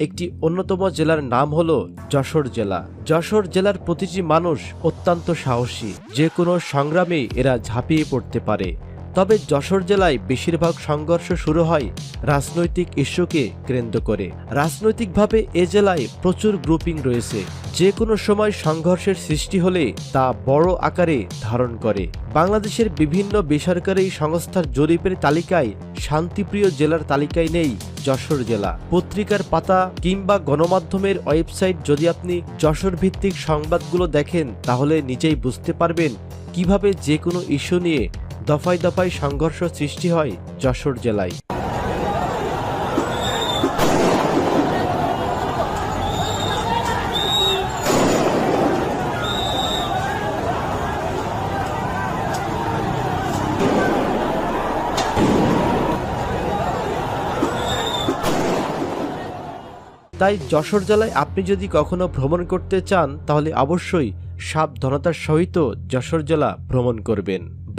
একটি অন্যতম জেলার নাম হলো যশোর জেলা। যশোর জেলার প্রতিটি মানুষ অত্যন্ত সাহসী, যে কোনো সংগ্রামে এরা ঝাঁপিয়ে পড়তে পারে। তবে যশোর জেলায় বেশিরভাগ সংঘর্ষ শুরু হয় রাজনৈতিক ইস্যুকে কেন্দ্র করে। রাজনৈতিকভাবে এ জেলায় প্রচুর গ্রুপিং রয়েছে, যে কোনো সময় সংঘর্ষের সৃষ্টি হলে তা বড় আকারে ধারণ করে। বাংলাদেশের বিভিন্ন বেসরকারি সংস্থার জরিপের তালিকায় শান্তিপ্রিয় জেলার তালিকায় নেই যশোর জেলা। পত্রিকার পাতা কিংবা গণমাধ্যমের ওয়েবসাইট যদি আপনি যশোর ভিত্তিক সংবাদগুলো দেখেন, তাহলে নিজেই বুঝতে পারবেন কিভাবে যে কোনো ইস্যু নিয়ে দফায় দফায় সংঘর্ষ সৃষ্টি হয় যশোর জেলায়। তাই যশোর জেলায় আপনি যদি কখনো ভ্রমণ করতে চান, তাহলে অবশ্যই সাবধানতার সহিত যশোর জেলা ভ্রমণ করবেন।